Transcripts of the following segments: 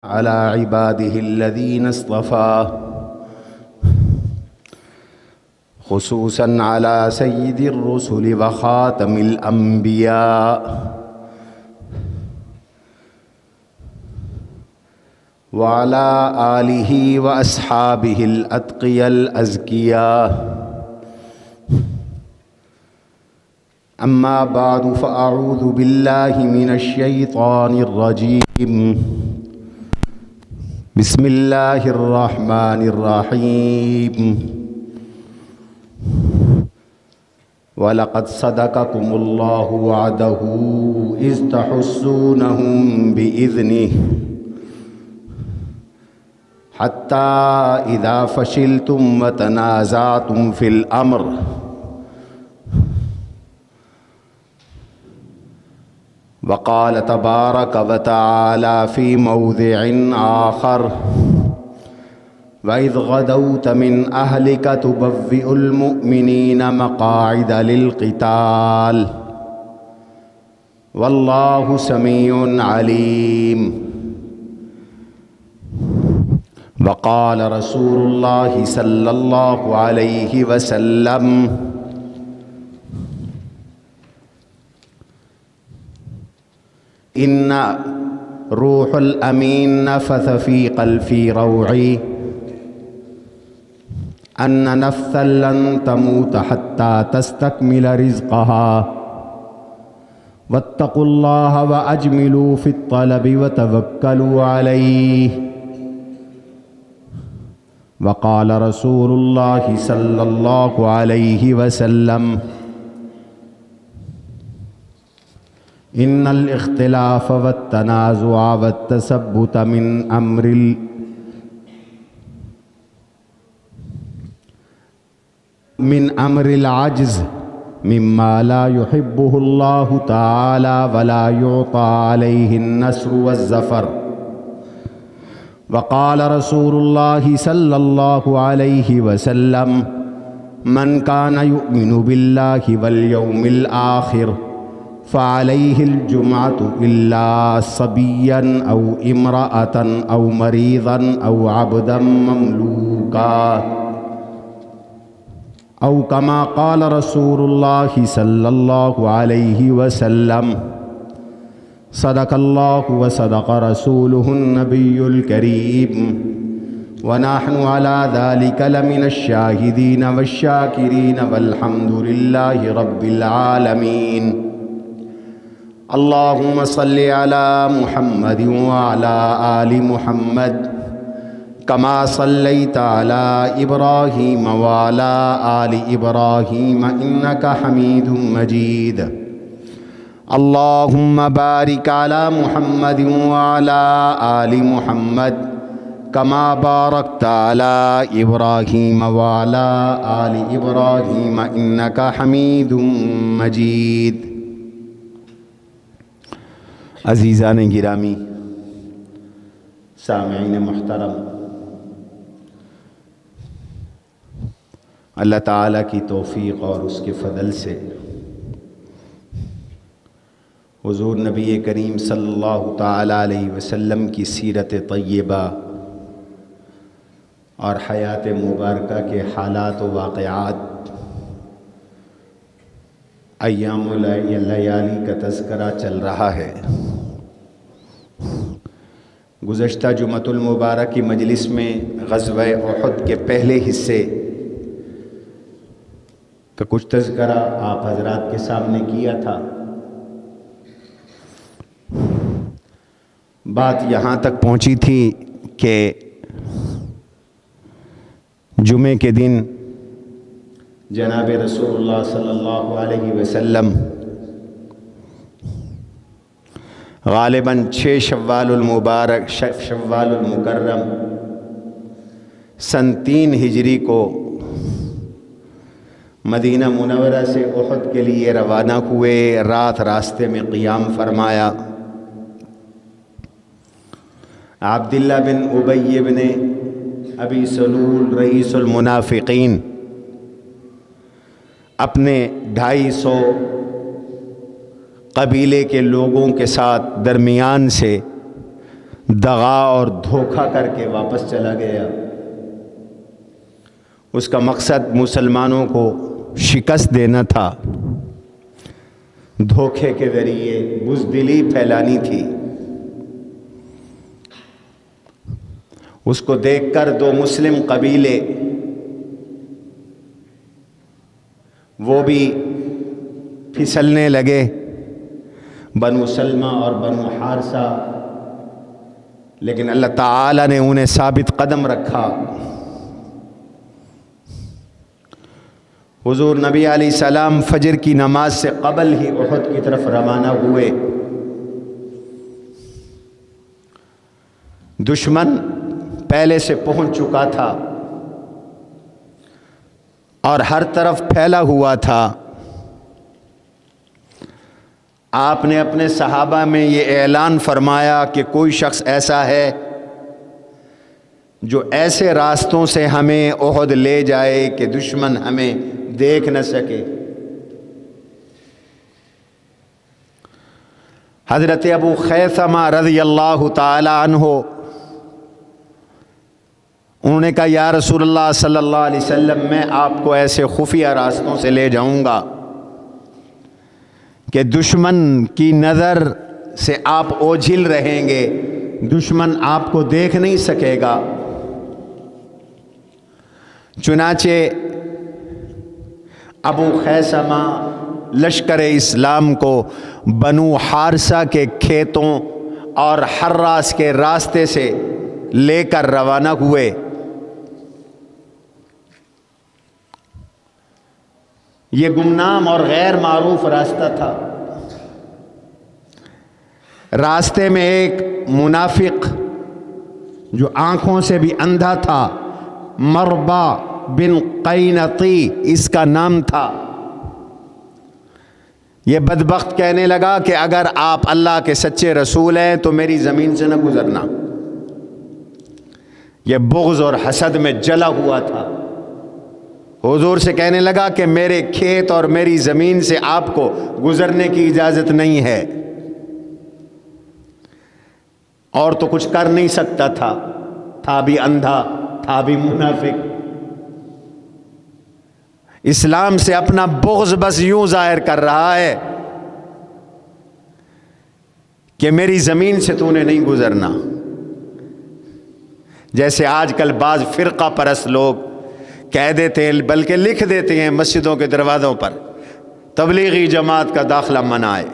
على عباده الذين اصطفى خصوصا على سيد الرسل وخاتم الأنبياء وعلى آله وأصحابه الأتقياء الأزكياء. أما بعد فأعوذ بالله من الشيطان الرجيم. بسم الله الرحمن الرحيم. وَلَقَدْ صَدَقَكُمُ اللَّهُ وَعْدَهُ إِذْ تَحُسُّونَهُم بِإِذْنِهِ حَتَّى إِذَا فَشِلْتُمْ وَتَنَازَعْتُمْ فِي الْأَمْرِ وقال تبارك وتعالى في موضع آخر وإذ غدوت من أهلك تبوئ المؤمنين مقاعد للقتال والله سميع عليم. وقال رسول الله صلى الله عليه وسلم إن روح الأمين نفث في قلبي روعي أن نفسا لن تموت حتى تستكمل رزقها واتقوا الله وأجملوا في الطلب وتوكلوا عليه. وقال رسول الله صلى الله عليه وسلم إن الاختلاف والتنازع والتثبت من أمر العجز مما لا يحبه الله تعالى ولا يعطى عليه النصر والظفر. وقال رسول الله صلى الله عليه وسلم من كان يؤمن بالله واليوم الآخر فعليه الجمعة إلا صبيا أو امرأة أو مريضا أو عبدا مملوكا أو كما قال رسول الله صلى الله عليه وسلم. صدق الله وصدق رسوله النبي الكريم ونحن على ذلك لمن الشاهدين والشاكرين والحمد لله رب العالمين. اللهم صل على محمد وعلى آل محمد كما صليت على إبراهيم وعلى آل إبراهيم إنك حميد مجيد. اللهم بارك على محمد وعلى آل محمد كما باركت على إبراهيم وعلى آل إبراهيم إنك حميد مجيد. عزیزان گرامی، سامعین محترم، اللہ تعالیٰ کی توفیق اور اس کے فضل سے حضور نبی کریم صلی اللہ تعالیٰ علیہ وسلم کی سیرت طیبہ اور حیات مبارکہ کے حالات و واقعات، ایام و لیالی کا تذکرہ چل رہا ہے۔ گزشتہ جمعۃ المبارک کی مجلس میں غزوہ احد کے پہلے حصے کا کچھ تذکرہ آپ حضرات کے سامنے کیا تھا۔ بات یہاں تک پہنچی تھی کہ جمعے کے دن جناب رسول اللہ صلی اللہ علیہ وسلم غالباً 6 شوال المبارک شوال المکرم سن 3 ہجری کو مدینہ منورہ سے احد کے لیے روانہ ہوئے۔ رات راستے میں قیام فرمایا۔ عبداللہ بن ابی بن ابی سلول رئیس المنافقین اپنے 250 قبیلے کے لوگوں کے ساتھ درمیان سے دغا اور دھوکہ کر کے واپس چلا گیا۔ اس کا مقصد مسلمانوں کو شکست دینا تھا، دھوکے کے ذریعے بزدلی پھیلانی تھی۔ اس کو دیکھ کر دو مسلم قبیلے وہ بھی پھسلنے لگے، بنو سلمہ اور بنو حارثہ، لیکن اللہ تعالی نے انہیں ثابت قدم رکھا۔ حضور نبی علیہ السلام فجر کی نماز سے قبل ہی احد کی طرف روانہ ہوئے۔ دشمن پہلے سے پہنچ چکا تھا اور ہر طرف پھیلا ہوا تھا۔ آپ نے اپنے صحابہ میں یہ اعلان فرمایا کہ کوئی شخص ایسا ہے جو ایسے راستوں سے ہمیں احد لے جائے کہ دشمن ہمیں دیکھ نہ سکے۔ حضرت ابو خیثمہ رضی اللہ تعالی عنہ انہوں نے کہا یا رسول اللہ صلی اللہ علیہ وسلم، میں آپ کو ایسے خفیہ راستوں سے لے جاؤں گا کہ دشمن کی نظر سے آپ اوجھل رہیں گے، دشمن آپ کو دیکھ نہیں سکے گا۔ چنانچہ ابو خیثمہ لشکر اسلام کو بنو حارثہ کے کھیتوں اور حراس کے راستے سے لے کر روانہ ہوئے۔ یہ گمنام اور غیر معروف راستہ تھا۔ راستے میں ایک منافق جو آنکھوں سے بھی اندھا تھا، مربا بن قینطی اس کا نام تھا، یہ بدبخت کہنے لگا کہ اگر آپ اللہ کے سچے رسول ہیں تو میری زمین سے نہ گزرنا۔ یہ بغض اور حسد میں جلا ہوا تھا۔ حضور سے کہنے لگا کہ میرے کھیت اور میری زمین سے آپ کو گزرنے کی اجازت نہیں ہے، اور تو کچھ کر نہیں سکتا تھا بھی اندھا، تھا بھی منافق۔ اسلام سے اپنا بغض بس یوں ظاہر کر رہا ہے کہ میری زمین سے تو نے نہیں گزرنا۔ جیسے آج کل بعض فرقہ پرست لوگ کہہ دیتے ہیں، بلکہ لکھ دیتے ہیں مسجدوں کے دروازوں پر، تبلیغی جماعت کا داخلہ منع ہے،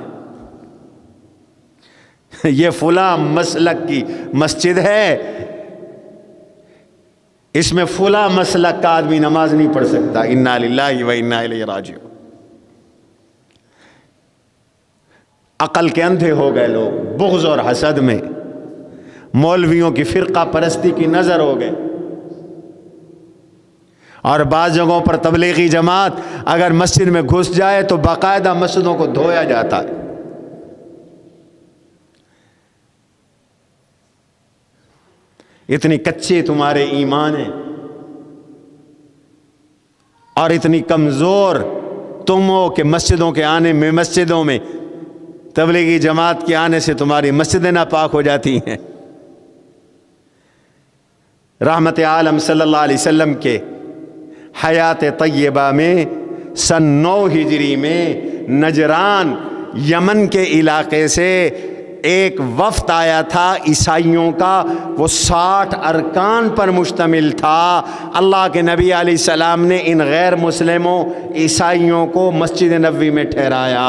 یہ فلاں مسلک کی مسجد ہے، اس میں فلاں مسلک کا آدمی نماز نہیں پڑھ سکتا۔ انا للہ و انا الیہ راجعون۔ عقل کے اندھے ہو گئے لوگ، بغض اور حسد میں مولویوں کی فرقہ پرستی کی نظر ہو گئے۔ اور بعض جگہوں پر تبلیغی جماعت اگر مسجد میں گھس جائے تو باقاعدہ مسجدوں کو دھویا جاتا ہے۔ اتنی کچے تمہارے ایمان ہیں اور اتنی کمزور تم ہو کہ مسجدوں میں تبلیغی جماعت کے آنے سے تمہاری مسجدیں ناپاک ہو جاتی ہیں۔ رحمت عالم صلی اللہ علیہ وسلم کے حیات طیبہ میں سن 9 ہجری میں نجران یمن کے علاقے سے ایک وفد آیا تھا عیسائیوں کا، وہ 60 ارکان پر مشتمل تھا۔ اللہ کے نبی علیہ السلام نے ان غیر مسلموں عیسائیوں کو مسجد نبوی میں ٹھہرایا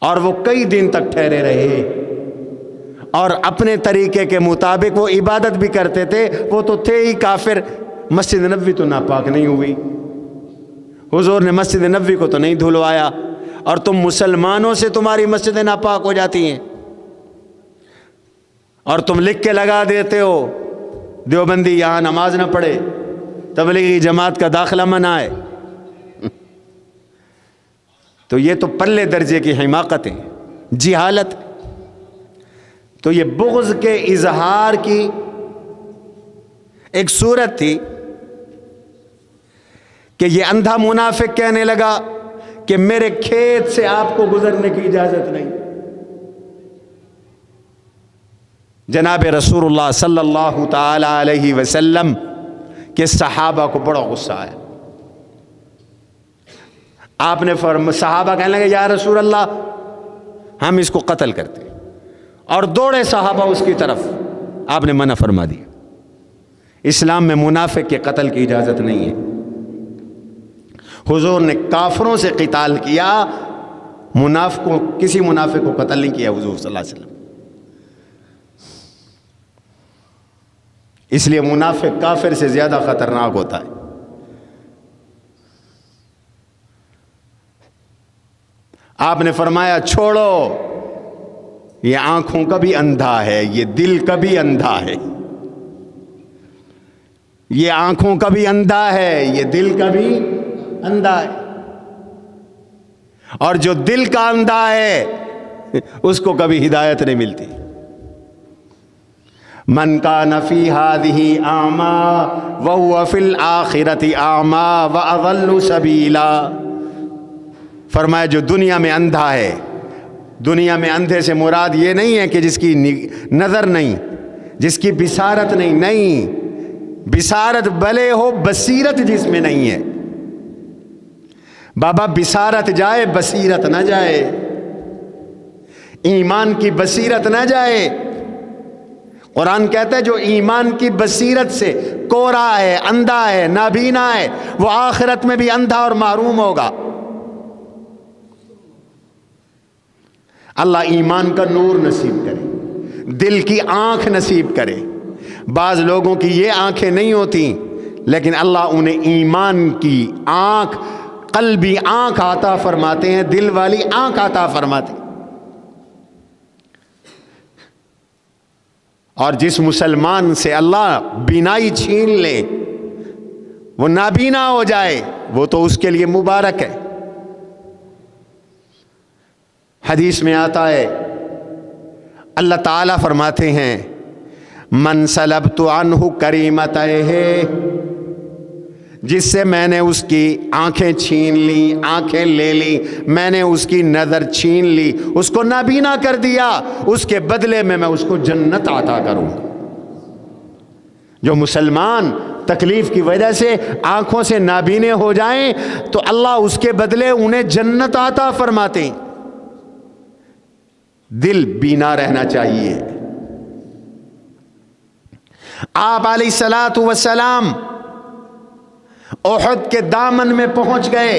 اور وہ کئی دن تک ٹھہرے رہے اور اپنے طریقے کے مطابق وہ عبادت بھی کرتے تھے۔ وہ تو تھے ہی کافر، مسجد نبوی تو ناپاک نہیں ہوئی، حضور نے مسجد نبوی کو تو نہیں دھلوایا، اور تم مسلمانوں سے تمہاری مسجدیں ناپاک ہو جاتی ہیں اور تم لکھ کے لگا دیتے ہو دیوبندی یہاں نماز نہ پڑھے، تبلیغی جماعت کا داخلہ منع ہے۔ تو یہ تو پلے درجے کی حماقت ہے، جہالت۔ تو یہ بغض کے اظہار کی ایک صورت تھی کہ یہ اندھا منافق کہنے لگا کہ میرے کھیت سے آپ کو گزرنے کی اجازت نہیں۔ جناب رسول اللہ صلی اللہ تعالی علیہ وسلم کے صحابہ کو بڑا غصہ آیا. آپ نے صحابہ کہنے لگے یا رسول اللہ ہم اس کو قتل کرتے, اور دوڑے صحابہ اس کی طرف. آپ نے منع فرما دی. اسلام میں منافق کے قتل کی اجازت نہیں ہے. حضور نے کافروں سے قتال کیا, منافقوں کسی منافق کو قتل نہیں کیا حضور صلی اللہ علیہ وسلم. اس لیے منافق کافر سے زیادہ خطرناک ہوتا ہے. آپ نے فرمایا چھوڑو, یہ آنکھوں کا بھی اندھا ہے, یہ دل کا بھی اندھا ہے. یہ آنکھوں کا بھی اندھا ہے, یہ دل کا بھی اندھا ہے. اور جو دل کا اندھا ہے اس کو کبھی ہدایت نہیں ملتی. من کان فی ہذہ اعمی وہو فی الآخرۃ اعمی واضل سبیلا. فرمایا جو دنیا میں اندھا ہے, دنیا میں اندھے سے مراد یہ نہیں ہے کہ جس کی نظر نہیں, جس کی بصارت نہیں, بصارت بھلے ہو بصیرت جس میں نہیں ہے. بابا بصارت جائے بصیرت نہ جائے, ایمان کی بصیرت نہ جائے. قرآن کہتا ہے جو ایمان کی بصیرت سے کورا ہے, اندھا ہے, نابینا ہے, وہ آخرت میں بھی اندھا اور محروم ہوگا. اللہ ایمان کا نور نصیب کرے, دل کی آنکھ نصیب کرے. بعض لوگوں کی یہ آنکھیں نہیں ہوتی لیکن اللہ انہیں ایمان کی آنکھ, قلبی آنکھ عطا فرماتے ہیں, دل والی آنکھ عطا فرماتے ہیں. اور جس مسلمان سے اللہ بینائی چھین لے, وہ نابینا ہو جائے, وہ تو اس کے لیے مبارک ہے. حدیث میں آتا ہے اللہ تعالیٰ فرماتے ہیں من سلبت عنہ کریمتہ, جس سے میں نے اس کی آنکھیں چھین لی, آنکھیں لے لی, میں نے اس کی نظر چھین لی, اس کو نابینا کر دیا, اس کے بدلے میں اس کو جنت عطا کروں. جو مسلمان تکلیف کی وجہ سے آنکھوں سے نابینے ہو جائیں تو اللہ اس کے بدلے انہیں جنت عطا فرماتے ہیں. دل بینا رہنا چاہیے. آپ علیہ الصلاۃ والسلام احد کے دامن میں پہنچ گئے,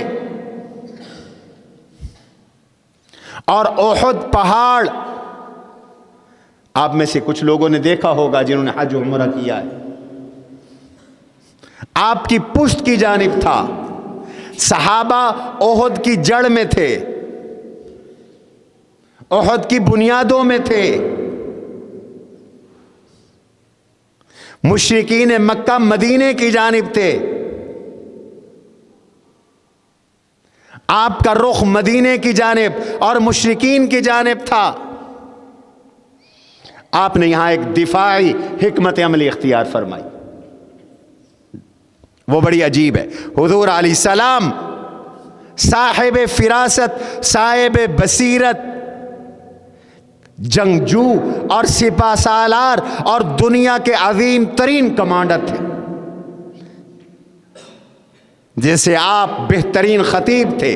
اور احد پہاڑ آپ میں سے کچھ لوگوں نے دیکھا ہوگا جنہوں نے حج و عمرہ کیا ہے, آپ کی پشت کی جانب تھا. صحابہ احد کی جڑ میں تھے, احد کی بنیادوں میں تھے. مشرکین مکہ مدینے کی جانب تھے. آپ کا رخ مدینے کی جانب اور مشرکین کی جانب تھا. آپ نے یہاں ایک دفاعی حکمت عملی اختیار فرمائی, وہ بڑی عجیب ہے. حضور علیہ السلام صاحب فراست, صاحب بصیرت, جنگجو اور سپہ سالار اور دنیا کے عظیم ترین کمانڈر تھے. جیسے آپ بہترین خطیب تھے.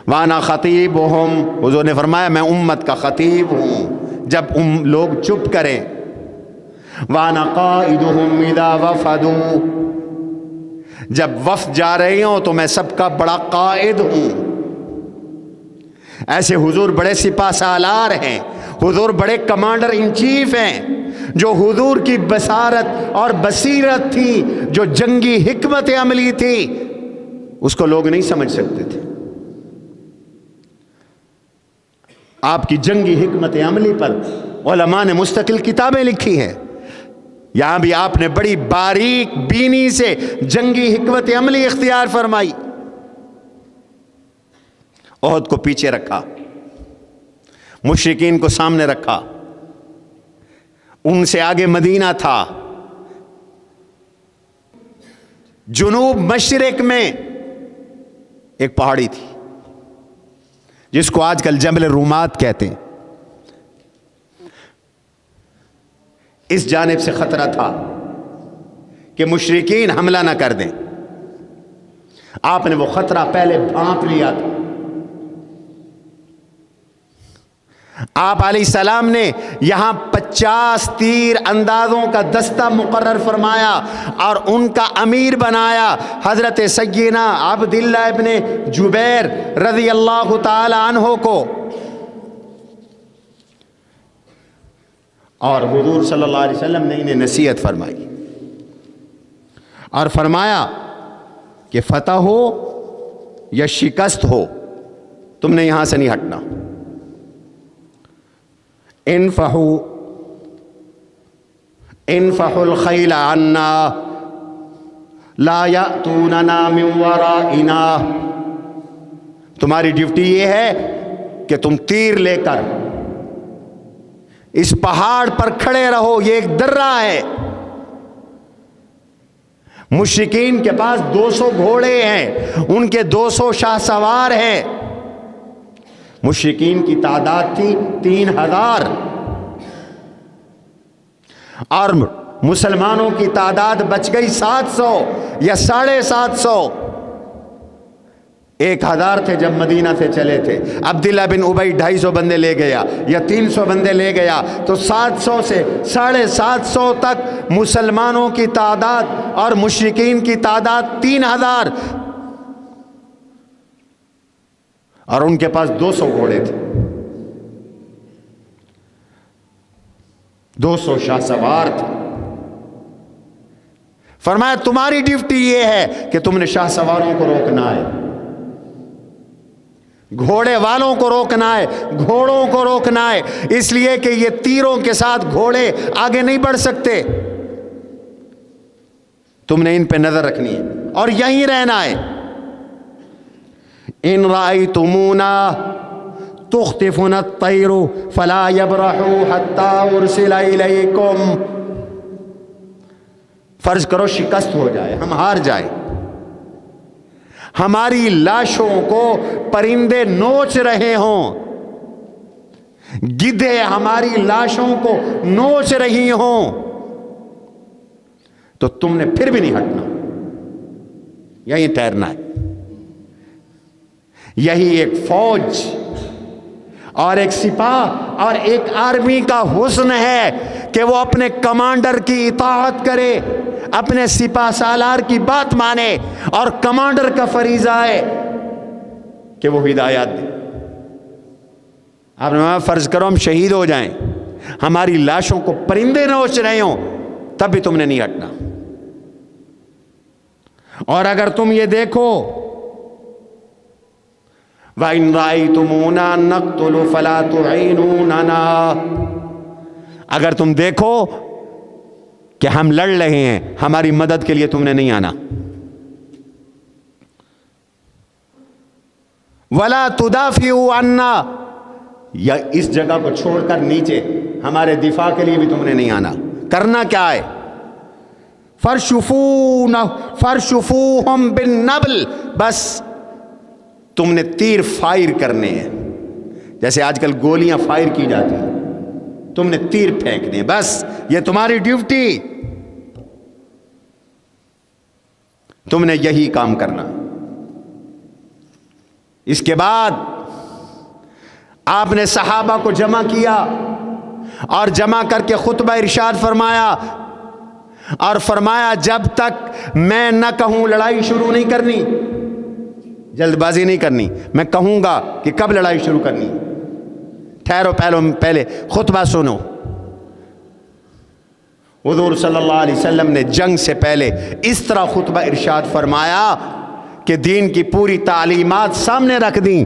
وانا خطیبہم, حضور نے فرمایا میں امت کا خطیب ہوں جب لوگ چپ کریں. وانا قائدہم اذا وفدوا, جب وفد جا رہے ہوں تو میں سب کا بڑا قائد ہوں. ایسے حضور بڑے سپہ سالار ہیں, حضور بڑے کمانڈر ان چیف ہیں. جو حضور کی بصارت اور بصیرت تھی, جو جنگی حکمت عملی تھی, اس کو لوگ نہیں سمجھ سکتے تھے. آپ کی جنگی حکمت عملی پر علماء نے مستقل کتابیں لکھی ہیں. یہاں بھی آپ نے بڑی باریک بینی سے جنگی حکمت عملی اختیار فرمائی. احد کو پیچھے رکھا, مشرکین کو سامنے رکھا, ان سے آگے مدینہ تھا. جنوب مشرق میں ایک پہاڑی تھی جس کو آج کل جبل رومات کہتے ہیں. اس جانب سے خطرہ تھا کہ مشرکین حملہ نہ کر دیں. آپ نے وہ خطرہ پہلے بھانپ لیا تھا. آپ علیہ السلام نے یہاں 50 تیر اندازوں کا دستہ مقرر فرمایا اور ان کا امیر بنایا حضرت سیدنا عبداللہ ابن جبیر رضی اللہ تعالی عنہ کو. اور حضور صلی اللہ علیہ وسلم نے انہیں نصیحت فرمائی اور فرمایا کہ فتح ہو یا شکست ہو تم نے یہاں سے نہیں ہٹنا. انفحوا الخیل عنا لا یأتوننا من ورائنا. تمہاری ڈیوٹی یہ ہے کہ تم تیر لے کر اس پہاڑ پر کھڑے رہو. یہ ایک درہ ہے. مشرکین کے پاس 200 گھوڑے ہیں, ان کے 200 شاہ سوار ہیں. مشرکین کی تعداد تھی 3000 اور مسلمانوں کی تعداد بچ گئی 700 یا 750. 1000 تھے جب مدینہ سے چلے تھے. عبداللہ بن ابی 250 بندے لے گیا یا 300 بندے لے گیا, تو 700 سے 750 تک مسلمانوں کی تعداد اور مشرکین کی تعداد 3000 اور ان کے پاس 200 گھوڑے تھے, 200 شاہ سوار تھے. فرمایا تمہاری ڈیوٹی یہ ہے کہ تم نے شاہ سواروں کو روکنا ہے, گھوڑے والوں کو روکنا ہے, گھوڑوں کو روکنا ہے. اس لیے کہ یہ تیروں کے ساتھ گھوڑے آگے نہیں بڑھ سکتے. تم نے ان پہ نظر رکھنی ہے اور یہیں رہنا ہے. ان رأیتمونا تخطفنا الطیر فلا یبرحوا حتی ارسل الیکم. فرض کرو شکست ہو جائے, ہم ہار جائیں, ہماری لاشوں کو پرندے نوچ رہے ہوں, گدھے ہماری لاشوں کو نوچ رہی ہوں, تو تم نے پھر بھی نہیں ہٹنا, یہیں ٹھہرنا ہے. یہی ایک فوج اور ایک سپاہ اور ایک آرمی کا حسن ہے کہ وہ اپنے کمانڈر کی اطاعت کرے, اپنے سپاہ سالار کی بات مانے, اور کمانڈر کا فریضہ ہے کہ وہ ہدایات دے. آپ نے فرض کرو ہم شہید ہو جائیں, ہماری لاشوں کو پرندے نوچ رہے ہوں, تب بھی تم نے نہیں ہٹنا. اور اگر تم یہ دیکھو وَإِن رَأَيْتُمُونَا نَقْتُلُ فَلَا تُعِينُونَنَا, اگر تم دیکھو کہ ہم لڑ رہے ہیں, ہماری مدد کے لیے تم نے نہیں آنا. وَلَا تُدَافِعُوا عَنَّا, یا اس جگہ کو چھوڑ کر نیچے ہمارے دفاع کے لیے بھی تم نے نہیں آنا. کرنا کیا ہے؟ فَرْشُفُوهُمْ بِالنَّبْلِ, بس تم نے تیر فائر کرنے ہیں, جیسے آج کل گولیاں فائر کی جاتی ہیں, تم نے تیر پھینکنے, بس یہ تمہاری ڈیوٹی, تم نے یہی کام کرنا. اس کے بعد آپ نے صحابہ کو جمع کیا اور جمع کر کے خطبہ ارشاد فرمایا اور فرمایا جب تک میں نہ کہوں لڑائی شروع نہیں کرنی, جلد بازی نہیں کرنی, میں کہوں گا کہ کب لڑائی شروع کرنی, ٹھہرو پہلے خطبہ سنو. حضور صلی اللہ علیہ وسلم نے جنگ سے پہلے اس طرح خطبہ ارشاد فرمایا کہ دین کی پوری تعلیمات سامنے رکھ دیں.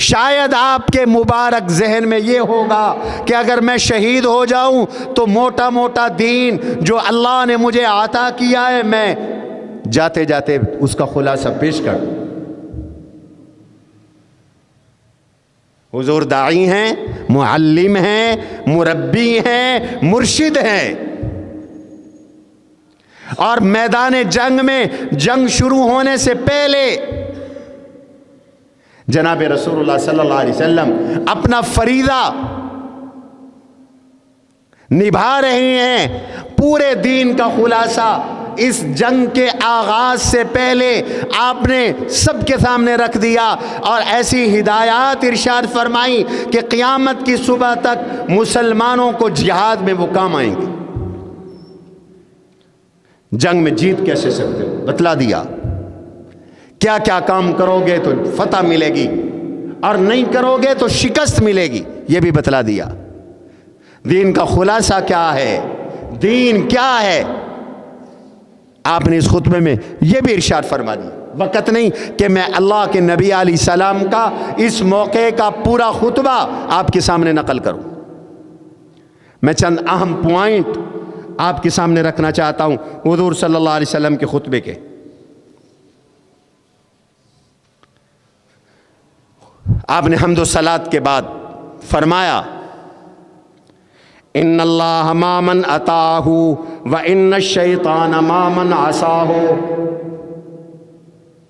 شاید آپ کے مبارک ذہن میں یہ ہوگا کہ اگر میں شہید ہو جاؤں تو موٹا موٹا دین جو اللہ نے مجھے عطا کیا ہے میں جاتے جاتے اس کا خلاصہ پیش کر دوں. حضور داعی ہیں, معلم ہیں, مربی ہیں, مرشد ہیں, اور میدان جنگ میں جنگ شروع ہونے سے پہلے جناب رسول اللہ صلی اللہ علیہ وسلم اپنا فریضہ نبھا رہے ہیں پورے دین کا خلاصہ اس جنگ کے آغاز سے پہلے آپ نے سب کے سامنے رکھ دیا، اور ایسی ہدایات ارشاد فرمائی کہ قیامت کی صبح تک مسلمانوں کو جہاد میں وہ کام آئیں گے۔ جنگ میں جیت کیسے سکتے ہو بتلا دیا، کیا کیا کام کرو گے تو فتح ملے گی اور نہیں کرو گے تو شکست ملے گی، یہ بھی بتلا دیا۔ دین کا خلاصہ کیا ہے، دین کیا ہے، آپ نے اس خطبے میں یہ بھی ارشاد فرما دی۔ وقت نہیں کہ میں اللہ کے نبی علیہ السلام کا اس موقع کا پورا خطبہ آپ کے سامنے نقل کروں، میں چند اہم پوائنٹ آپ کے سامنے رکھنا چاہتا ہوں حضور صلی اللہ علیہ وسلم کے خطبے کے۔ آپ نے حمد و صلات کے بعد فرمایا ان اللہ ما من اتاہ و ان الشیطان ما من عصاہ،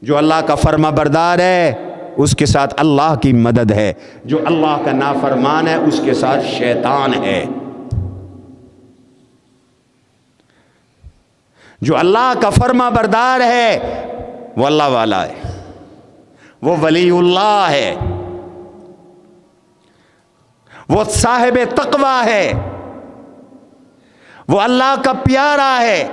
جو اللہ کا فرما بردار ہے اس کے ساتھ اللہ کی مدد ہے، جو اللہ کا نافرمان ہے اس کے ساتھ شیطان ہے۔ جو اللہ کا فرما بردار ہے وہ اللہ والا ہے، وہ ولی اللہ ہے، وہ صاحب تقوی ہے، وہ اللہ کا پیارا ہے۔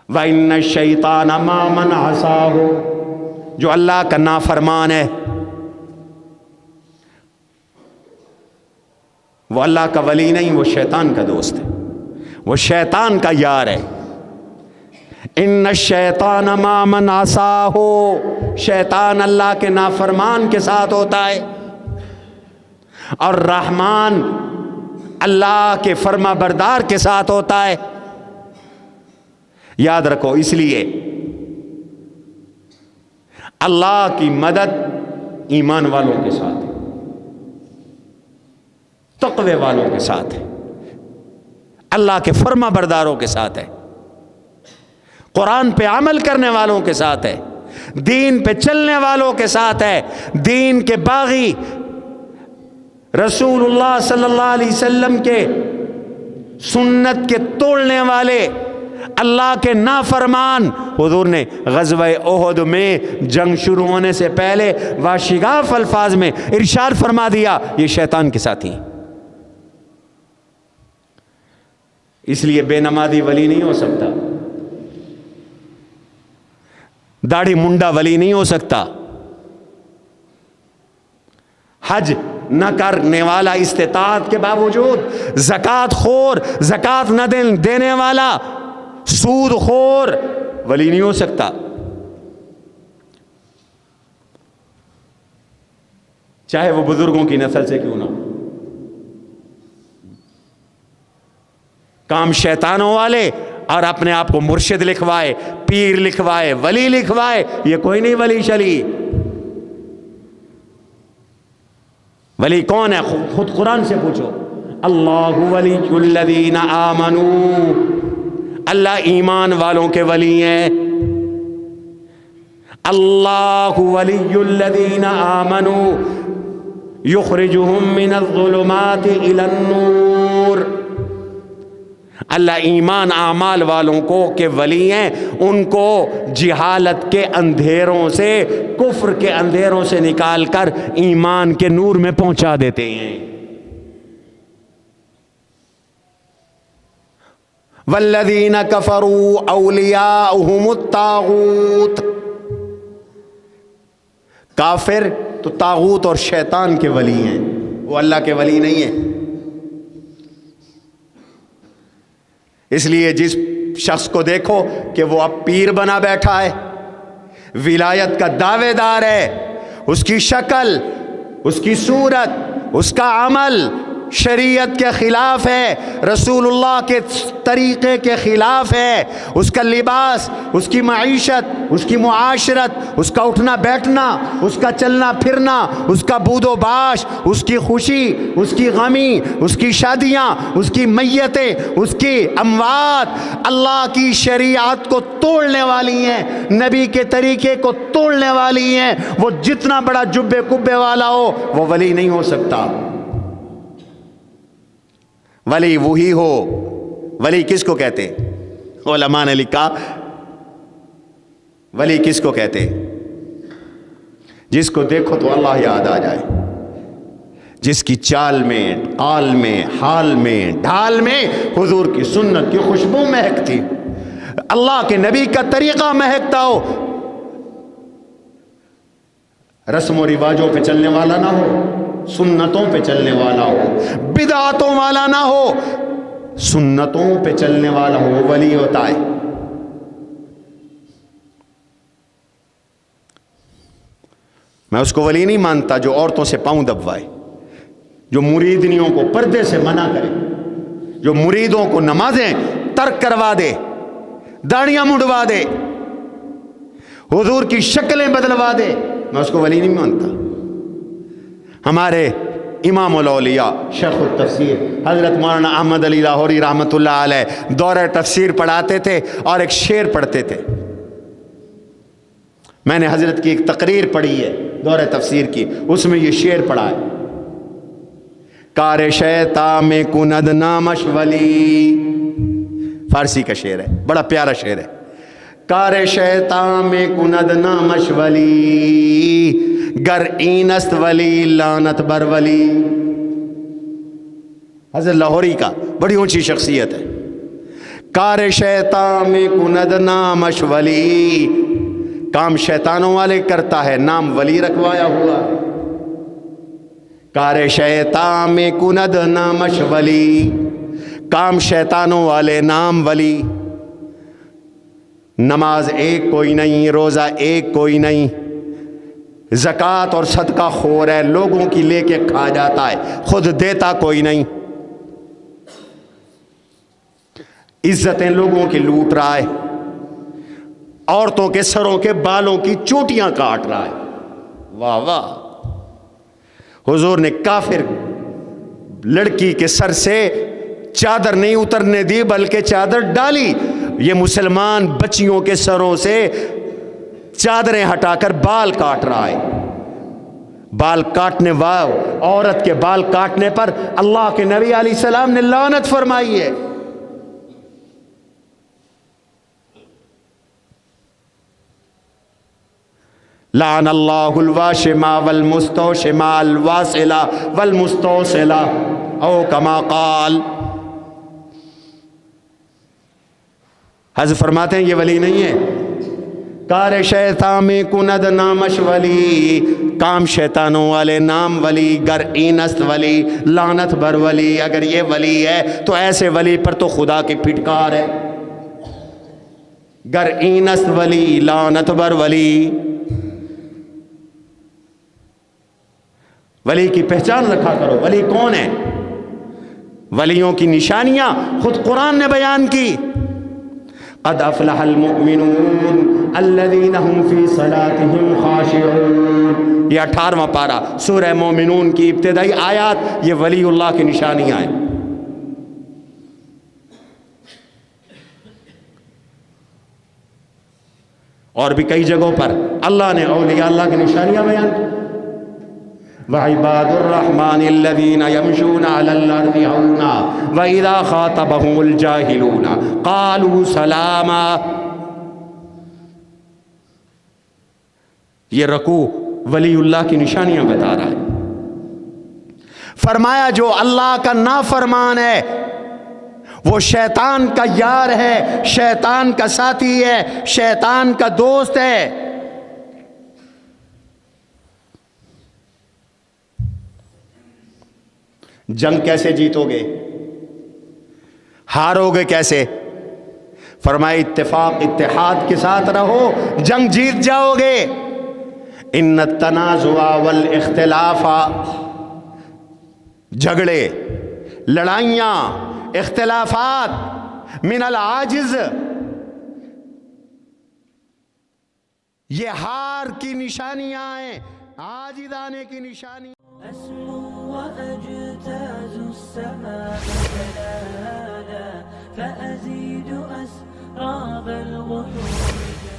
وَإِنَّ الشَّيْطَانَ مَا مَنْ عَصَاهُ، جو اللہ کا نافرمان ہے وہ اللہ کا ولی نہیں، وہ شیطان کا دوست ہے، وہ شیطان کا یار ہے۔ ان الشیطان ما من عصاہ، شیطان اللہ کے نافرمان کے ساتھ ہوتا ہے، اور رحمان اللہ کے فرما بردار کے ساتھ ہوتا ہے۔ یاد رکھو، اس لیے اللہ کی مدد ایمان والوں کے ساتھ ہے، تقوی والوں کے ساتھ ہے، اللہ کے فرما برداروں کے ساتھ ہے، قرآن پہ عمل کرنے والوں کے ساتھ ہے، دین پہ چلنے والوں کے ساتھ ہے، دین کے باغی، رسول اللہ صلی اللہ علیہ وسلم کے سنت کے توڑنے والے، اللہ کے نافرمان۔ حضور نے غزوہ احد میں جنگ شروع ہونے سے پہلے واشگاف الفاظ میں ارشاد فرما دیا یہ شیطان کے ساتھی ہیں۔ اس لیے بے نمازی ولی نہیں ہو سکتا، داڑھی منڈا ولی نہیں ہو سکتا، حج نہ کرنے والا استطاعت کے باوجود، زکوٰۃ خور، زکوٰۃ نہ دینے والا، سود خور ولی نہیں ہو سکتا۔ چاہے وہ بزرگوں کی نسل سے کیوں نہ ہو۔ کام شیطانوں والے اور اپنے آپ کو مرشد لکھوائے، پیر لکھوائے، ولی لکھوائے، یہ کوئی نہیں ولی شلی۔ ولی کون ہے؟ خود قرآن سے پوچھو، اللہ ولی الذین آمنوا، اللہ ایمان والوں کے ولی ہیں۔ اللہ ولی الذین آمنوا یخرجہم من الظلمات الی النور، اللہ ایمان اعمال والوں کو کہ ولی ہیں، ان کو جہالت کے اندھیروں سے، کفر کے اندھیروں سے نکال کر ایمان کے نور میں پہنچا دیتے ہیں۔ والذین کفروا اولیاؤہم الطاغوت، کافر تو طاغوت اور شیطان کے ولی ہیں، وہ اللہ کے ولی نہیں ہیں۔ اس لیے جس شخص کو دیکھو کہ وہ اب پیر بنا بیٹھا ہے، ولایت کا دعوے دار ہے، اس کی شکل، اس کی صورت، اس کا عمل شریعت کے خلاف ہے، رسول اللہ کے طریقے کے خلاف ہے، اس کا لباس، اس کی معیشت، اس کی معاشرت، اس کا اٹھنا بیٹھنا، اس کا چلنا پھرنا، اس کا بود و باش، اس کی خوشی، اس کی غمی، اس کی شادیاں، اس کی میتیں، اس کی اموات اللہ کی شریعت کو توڑنے والی ہیں، نبی کے طریقے کو توڑنے والی ہیں۔ وہ جتنا بڑا جبے کبے والا ہو وہ ولی نہیں ہو سکتا۔ ولی وہی ہو. ولی کس کو کہتے؟ علماء نے لکھا ولی کس کو کہتے؟ جس کو دیکھو تو اللہ یاد آ جائے، جس کی چال میں، قال میں، حال میں، ڈھال میں حضور کی سنت کی خوشبو مہکتی، اللہ کے نبی کا طریقہ مہکتا ہو، رسم و رواجوں پہ چلنے والا نہ ہو، سنتوں پہ چلنے والا ہو، بدعتوں والا نہ ہو، سنتوں پہ چلنے والا ہو، ولی ہوتا ہے. میں اس کو ولی نہیں مانتا جو عورتوں سے پاؤں دبوائے، جو مریدنیوں کو پردے سے منع کرے، جو مریدوں کو نمازیں ترک کروا دے، داڑیاں منڈوا دے، حضور کی شکلیں بدلوا دے. میں اس کو ولی نہیں مانتا. ہمارے امام الاولیاء شیخ التفسیر حضرت مولانا احمد علی لاہوری رحمۃ اللہ علیہ دورہ تفسیر پڑھاتے تھے اور ایک شعر پڑھتے تھے. میں نے حضرت کی ایک تقریر پڑھی ہے دورہ تفسیر کی، اس میں یہ شعر پڑھا ہے، کار شیطان میں کند نامش ولی، فارسی کا شعر ہے، بڑا پیارا شعر ہے. کار شیطان میں کند نامش ولی، گر اینست ولی لعنت بر ولی. حضرت لاہوری کا بڑی اونچی شخصیت ہے. کار شیطان میں کند نامش ولی، کام شیطانوں والے کرتا ہے، نام ولی رکھوایا ہوا. کار شیطان میں کند نامش ولی، کام شیطانوں والے نام ولی. نماز ایک کوئی نہیں، روزہ ایک کوئی نہیں، زکوٰۃ اور صدقہ خور ہے، لوگوں کی لے کے کھا جاتا ہے، خود دیتا کوئی نہیں. عزتیں لوگوں کی لوٹ رہا ہے، عورتوں کے سروں کے بالوں کی چوٹیاں کاٹ رہا ہے. واہ واہ. حضور نے کافر لڑکی کے سر سے چادر نہیں اترنے دی بلکہ چادر ڈالی. یہ مسلمان بچیوں کے سروں سے چادریں ہٹا کر بال کاٹ رہا ہے. بال کاٹنے عورت کے بال کاٹنے پر اللہ کے نبی علیہ السلام نے لعنت فرمائی ہے. لعن اللہ الواشمہ والمستوشمہ الواصلہ والمستوصلہ او کما قال. حضرت فرماتے ہیں یہ ولی نہیں ہے. کار شیطان میں کند نامش ولی، کام شیطانوں والے نام ولی، گر اینست ولی لعنت بر ولی. اگر یہ ولی ہے تو ایسے ولی پر تو خدا کی پھٹکار ہے. گر اینست ولی لعنت بر ولی. ولی کی پہچان رکھا کرو. ولی کون ہے؟ ولیوں کی نشانیاں خود قرآن نے بیان کی. قد افلح المؤمنون الذین هم فی صلاتهم خاشعون. یہ 18واں پارہ سورہ مومنون کی ابتدائی آیات. یہ ولی اللہ کی نشانیاں ہیں. اور بھی کئی جگہوں پر اللہ نے اولیاء اللہ کی نشانیاں بیان کی. وعباد الرحمن الذین یمشون علی الارض ہونا واذا خاطبهم الجاہلون قالوا سلاما. یہ رکوع ولی اللہ کی نشانیاں بتا رہا ہے. فرمایا جو اللہ کا نافرمان ہے وہ شیطان کا یار ہے، شیطان کا ساتھی ہے، شیطان کا دوست ہے. جنگ کیسے جیتو گے؟ ہارو گے کیسے؟ فرمائے اتفاق اتحاد کے ساتھ رہو، جنگ جیت جاؤ گے. ان التنازع والاختلاف، جھگڑے، لڑائیاں، اختلافات من العاجز، یہ ہار کی نشانیاں ہیں، عاجز آنے کی نشانی. أسمو وأجتاز السماء جلالا فأزيد أسراب الغيوم.